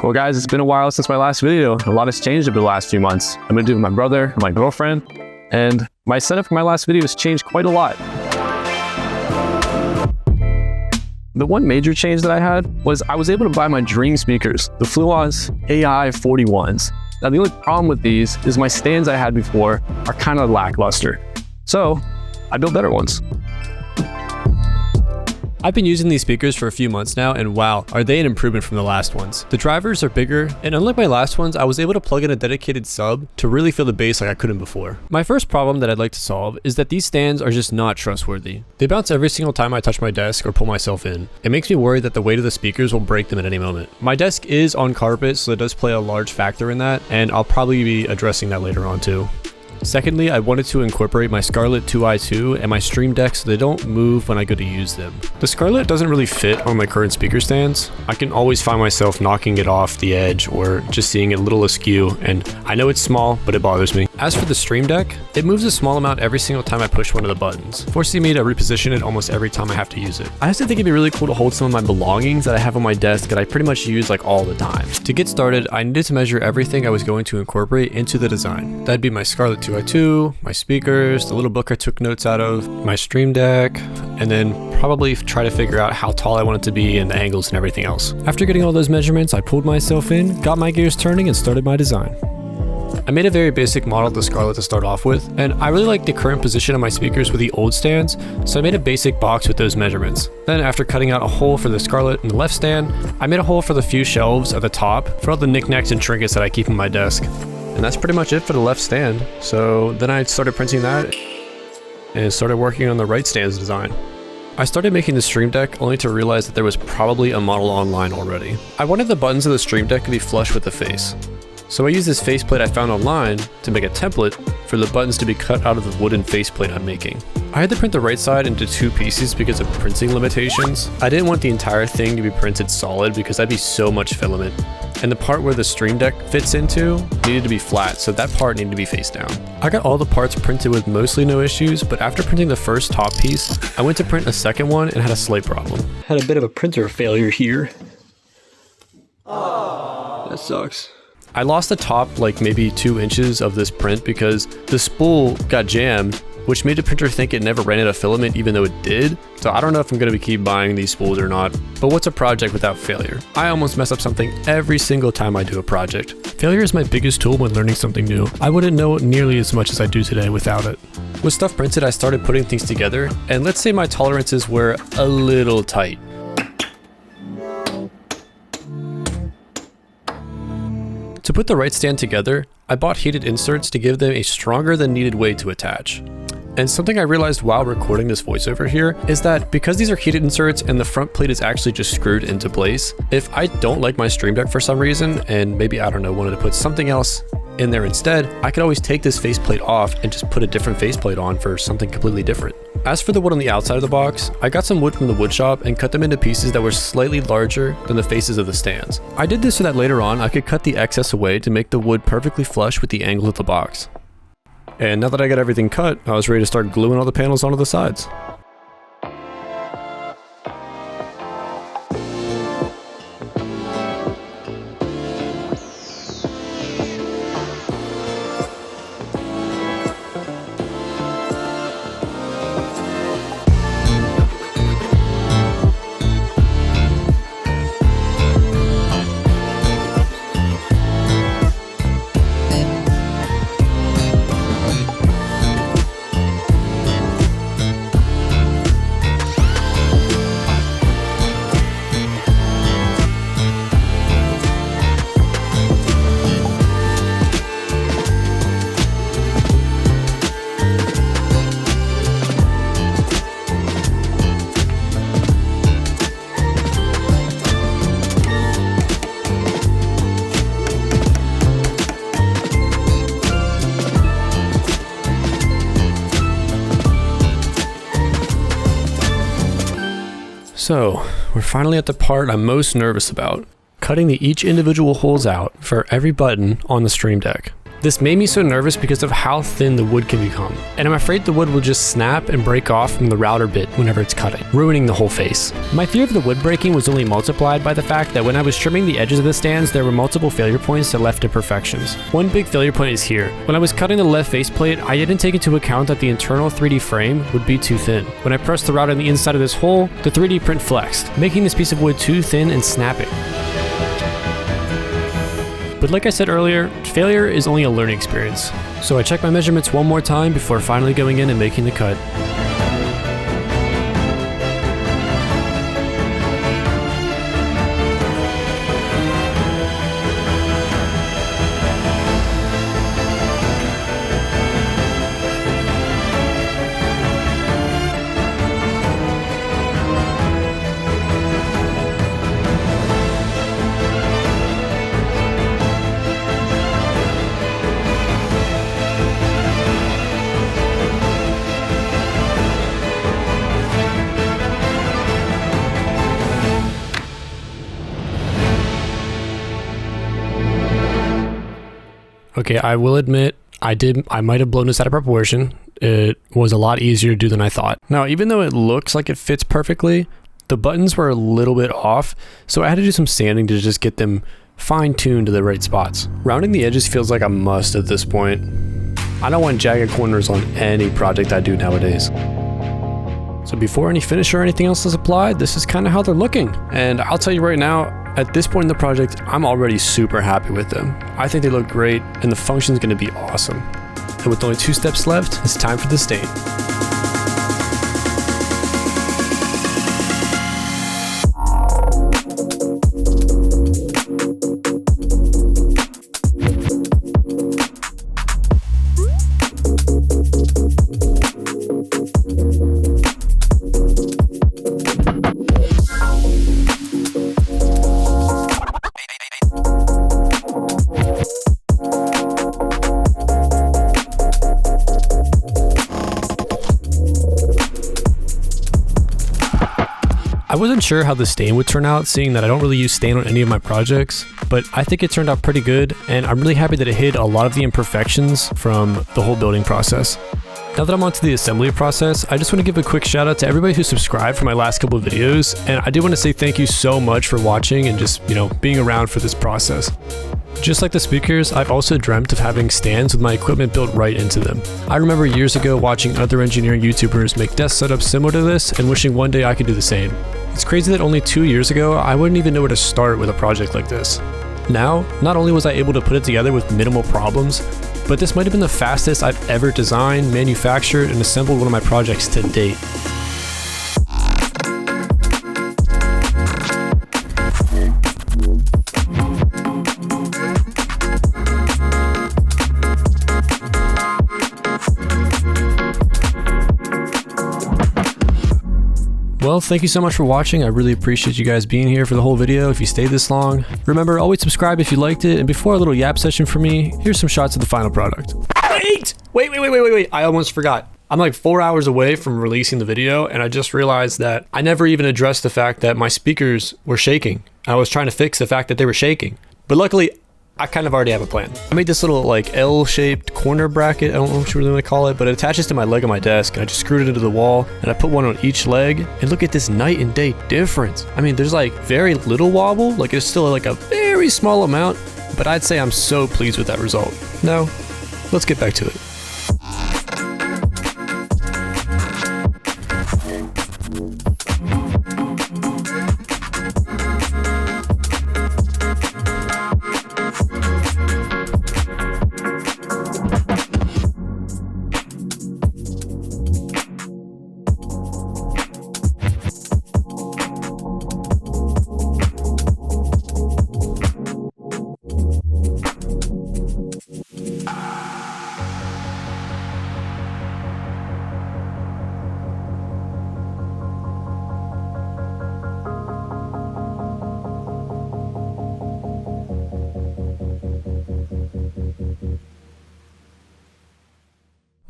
Well guys, it's been a while since my last video. A lot has changed over the last few months. I've been doing with my brother and my girlfriend, and my setup for my last video has changed quite a lot. The one major change that I had was I was able to buy my dream speakers, the Fluance AI41s. Now the only problem with these is my stands I had before are kind of lackluster. So I built better ones. I've been using these speakers for a few months now, and wow, are they an improvement from the last ones. The drivers are bigger, and unlike my last ones, I was able to plug in a dedicated sub to really feel the bass like I couldn't before. My first problem that I'd like to solve is that these stands are just not trustworthy. They bounce every single time I touch my desk or pull myself in. It makes me worried that the weight of the speakers will break them at any moment. My desk is on carpet, so it does play a large factor in that, and I'll probably be addressing that later on too. Secondly, I wanted to incorporate my Scarlett 2i2 and my Stream Deck so they don't move when I go to use them. The Scarlett doesn't really fit on my current speaker stands. I can always find myself knocking it off the edge or just seeing it a little askew, and I know it's small, but it bothers me. As for the Stream Deck, it moves a small amount every single time I push one of the buttons, forcing me to reposition it almost every time I have to use it. I also think it'd be really cool to hold some of my belongings that I have on my desk that I pretty much use like all the time. To get started, I needed to measure everything I was going to incorporate into the design. That'd be my Scarlett 2i2, my speakers, the little book I took notes out of, my Stream Deck, and then probably try to figure out how tall I want it to be and the angles and everything else. After getting all those measurements, I pulled myself in, got my gears turning, and started my design. I made a very basic model of the Scarlett to start off with, and I really like the current position of my speakers with the old stands, so I made a basic box with those measurements. Then after cutting out a hole for the Scarlett in the left stand, I made a hole for the few shelves at the top for all the knickknacks and trinkets that I keep on my desk. And that's pretty much it for the left stand. So then I started printing that and started working on the right stand's design. I started making the Stream Deck only to realize that there was probably a model online already. I wanted the buttons of the Stream Deck to be flush with the face. So I used this faceplate I found online to make a template for the buttons to be cut out of the wooden faceplate I'm making. I had to print the right side into 2 pieces because of printing limitations. I didn't want the entire thing to be printed solid because that'd be so much filament. And the part where the Stream Deck fits into needed to be flat, so that part needed to be face down. I got all the parts printed with mostly no issues, but after printing the first top piece, I went to print a second one and had a slight problem. Had a bit of a printer failure here. That sucks. I lost the top like maybe 2 inches of this print because the spool got jammed, which made the printer think it never ran out of filament even though it did. So I don't know if I'm going to keep buying these spools or not, but what's a project without failure? I almost mess up something every single time I do a project. Failure is my biggest tool when learning something new. I wouldn't know it nearly as much as I do today without it. With stuff printed, I started putting things together, and let's say my tolerances were a little tight. To put the right stand together, I bought heated inserts to give them a stronger than needed weight to attach. And something I realized while recording this voiceover here is that because these are heated inserts and the front plate is actually just screwed into place, if I don't like my Stream Deck for some reason, and maybe, I don't know, wanted to put something else in there instead, I could always take this faceplate off and just put a different faceplate on for something completely different. As for the wood on the outside of the box, I got some wood from the wood shop and cut them into pieces that were slightly larger than the faces of the stands. I did this so that later on I could cut the excess away to make the wood perfectly flush with the angle of the box. And now that I got everything cut, I was ready to start gluing all the panels onto the sides. So, we're finally at the part I'm most nervous about, cutting each individual holes out for every button on the Stream Deck. This made me so nervous because of how thin the wood can become, and I'm afraid the wood will just snap and break off from the router bit whenever it's cutting, ruining the whole face. My fear of the wood breaking was only multiplied by the fact that when I was trimming the edges of the stands, there were multiple failure points that left imperfections. One big failure point is here. When I was cutting the left faceplate, I didn't take into account that the internal 3D frame would be too thin. When I pressed the router on the inside of this hole, the 3D print flexed, making this piece of wood too thin and snapping. But like I said earlier, failure is only a learning experience. So I checked my measurements one more time before finally going in and making the cut. Okay, I will admit, I might have blown this out of proportion. It was a lot easier to do than I thought. Now, even though it looks like it fits perfectly, the buttons were a little bit off, so I had to do some sanding to just get them fine-tuned to the right spots. Rounding the edges feels like a must at this point. I don't want jagged corners on any project I do nowadays. So before any finish or anything else is applied, this is kind of how they're looking. And I'll tell you right now, at this point in the project, I'm already super happy with them. I think they look great, and the function's gonna be awesome. And with only 2 steps left, it's time for the stain. I wasn't sure how the stain would turn out, seeing that I don't really use stain on any of my projects, but I think it turned out pretty good, and I'm really happy that it hid a lot of the imperfections from the whole building process. Now that I'm onto the assembly process, I just want to give a quick shout out to everybody who subscribed for my last couple of videos, and I do want to say thank you so much for watching and just, being around for this process. Just like the speakers, I've also dreamt of having stands with my equipment built right into them. I remember years ago watching other engineering YouTubers make desk setups similar to this and wishing one day I could do the same. It's crazy that only 2 years ago, I wouldn't even know where to start with a project like this. Now, not only was I able to put it together with minimal problems, but this might have been the fastest I've ever designed, manufactured, and assembled one of my projects to date. Well, thank you so much for watching. I really appreciate you guys being here for the whole video if you stayed this long. Remember, always subscribe if you liked it, and before a little yap session for me, here's some shots of the final product. Wait, I almost forgot. I'm like 4 hours away from releasing the video, and I just realized that I never even addressed the fact that my speakers were shaking. I was trying to fix the fact that they were shaking, but luckily, I kind of already have a plan. I made this little like L-shaped corner bracket, I don't know what you really want to call it, but it attaches to my leg on my desk, and I just screwed it into the wall, and I put one on each leg, and look at this night and day difference. I mean, there's like very little wobble, like it's still like a very small amount, but I'd say I'm so pleased with that result. Now, let's get back to it.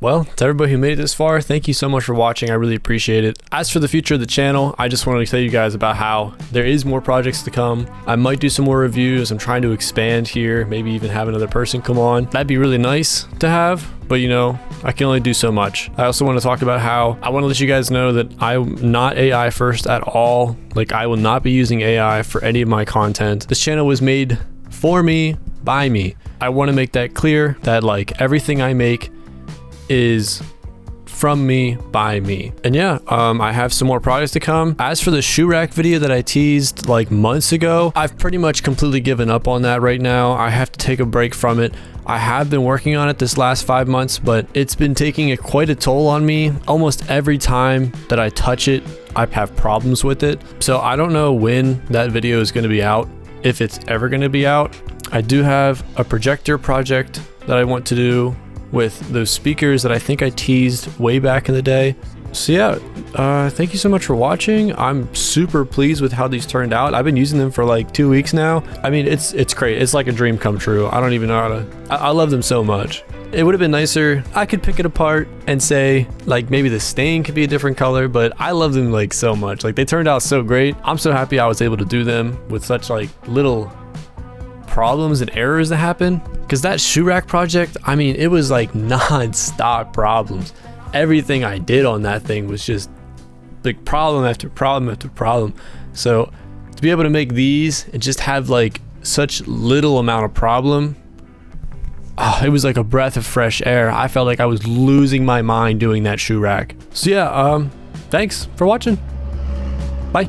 Well, to everybody who made it this far, thank you so much for watching. I really appreciate it. As for the future of the channel, I just wanted to tell you guys about how there is more projects to come. I might do some more reviews. I'm trying to expand here, maybe even have another person come on. That'd be really nice to have, but you know, I can only do so much. I also want to talk about how I want to let you guys know that I'm not AI first at all. Like, I will not be using AI for any of my content. This channel was made for me, by me. I want to make that clear, that like everything I make is from me, by me. And yeah, I have some more projects to come. As for the shoe rack video that I teased like months ago, I've pretty much completely given up on that right now. I have to take a break from it. I have been working on it this last 5 months, but it's been taking quite a toll on me. Almost every time that I touch it, I have problems with it. So I don't know when that video is going to be out, if it's ever going to be out. I do have a projector project that I want to do with those speakers that I think I teased way back in the day. So yeah, thank you so much for watching. I'm super pleased with how these turned out. I've been using them for like 2 weeks now. I mean, it's great. It's like a dream come true. I don't even know how to, I love them so much. It would have been nicer. I could pick it apart and say like maybe the stain could be a different color, but I love them like so much. Like, they turned out so great. I'm so happy I was able to do them with such like little problems and errors that happen. Because that shoe rack project, I mean, it was like non-stop problems. Everything I did on that thing was just like problem after problem after problem. So to be able to make these and just have like such little amount of problem, it was like a breath of fresh air. I felt like I was losing my mind doing that shoe rack. So yeah, thanks for watching. Bye.